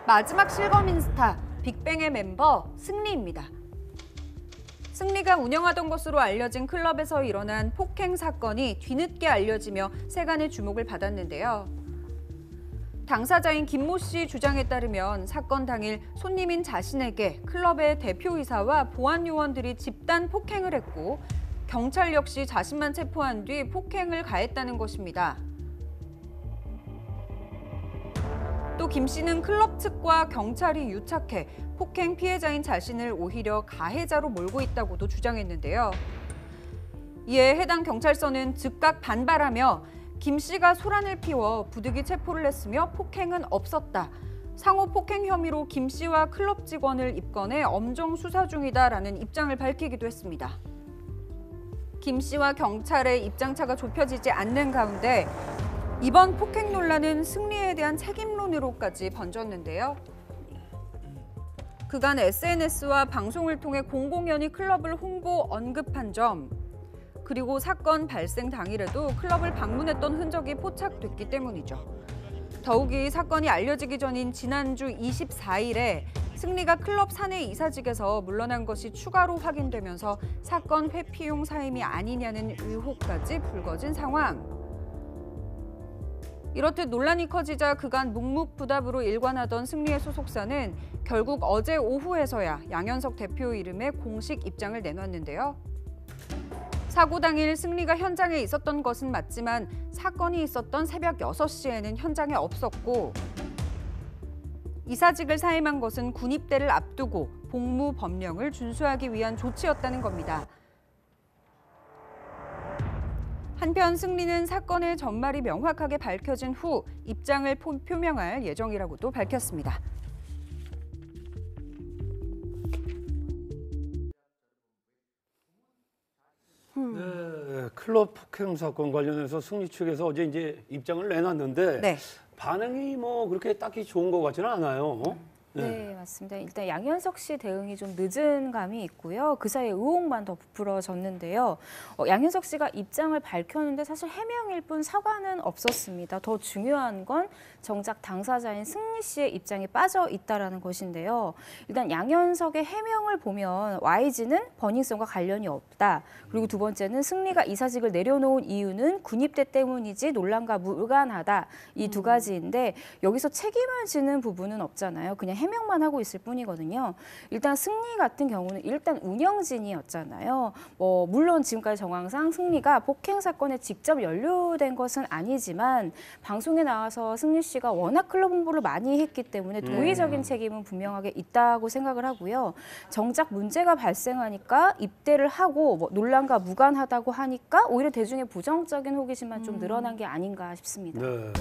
마지막 실검 인스타 빅뱅의 멤버 승리입니다. 승리가 운영하던 것으로 알려진 클럽에서 일어난 폭행 사건이 뒤늦게 알려지며 세간의 주목을 받았는데요. 당사자인 김모 씨 주장에 따르면 사건 당일 손님인 자신에게 클럽의 대표이사와 보안 요원들이 집단 폭행을 했고 경찰 역시 자신만 체포한 뒤 폭행을 가했다는 것입니다. 또 김 씨는 클럽 측과 경찰이 유착해 폭행 피해자인 자신을 오히려 가해자로 몰고 있다고도 주장했는데요. 이에 해당 경찰서는 즉각 반발하며 김 씨가 소란을 피워 부득이 체포를 했으며 폭행은 없었다. 상호 폭행 혐의로 김 씨와 클럽 직원을 입건해 엄정 수사 중이다라는 입장을 밝히기도 했습니다. 김 씨와 경찰의 입장차가 좁혀지지 않는 가운데 이번 폭행 논란은 승리에 대한 책임론으로까지 번졌는데요. 그간 SNS와 방송을 통해 공공연히 클럽을 홍보 언급한 점, 그리고 사건 발생 당일에도 클럽을 방문했던 흔적이 포착됐기 때문이죠. 더욱이 사건이 알려지기 전인 지난주 24일에 승리가 클럽 사내 이사직에서 물러난 것이 추가로 확인되면서 사건 회피용 사임이 아니냐는 의혹까지 불거진 상황. 이렇듯 논란이 커지자 그간 묵묵부답으로 일관하던 승리의 소속사는 결국 어제 오후에서야 양현석 대표 이름의 공식 입장을 내놨는데요. 사고 당일 승리가 현장에 있었던 것은 맞지만 사건이 있었던 새벽 6시에는 현장에 없었고 이사직을 사임한 것은 군입대를 앞두고 복무 법령을 준수하기 위한 조치였다는 겁니다. 한편 승리는 사건의 전말이 명확하게 밝혀진 후 입장을 표명할 예정이라고도 밝혔습니다. 네, 클럽 폭행 사건 관련해서 승리 측에서 어제 이제 입장을 내놨는데 네. 반응이 뭐 그렇게 딱히 좋은 것 같지는 않아요. 네, 맞습니다. 일단 양현석 씨 대응이 좀 늦은 감이 있고요. 그 사이에 의혹만 더 부풀어졌는데요. 양현석 씨가 입장을 밝혔는데 사실 해명일 뿐 사과는 없었습니다. 더 중요한 건 정작 당사자인 승리 씨의 입장이 빠져 있다는 것인데요. 일단 양현석의 해명을 보면 YG는 버닝썬과 관련이 없다. 그리고 두 번째는 승리가 이사직을 내려놓은 이유는 군입대 때문이지 논란과 무관하다. 이 두 가지인데 여기서 책임을 지는 부분은 없잖아요. 그냥 해명만 하고 있을 뿐이거든요. 일단 승리 같은 경우는 일단 운영진이었잖아요. 물론 지금까지 정황상 승리가 폭행 사건에 직접 연루된 것은 아니지만 방송에 나와서 승리 씨가 워낙 클럽 홍보를 많이 했기 때문에 도의적인 책임은 분명하게 있다고 생각을 하고요. 정작 문제가 발생하니까 입대를 하고 논란과 무관하다고 하니까 오히려 대중의 부정적인 호기심만 좀 늘어난 게 아닌가 싶습니다. 네.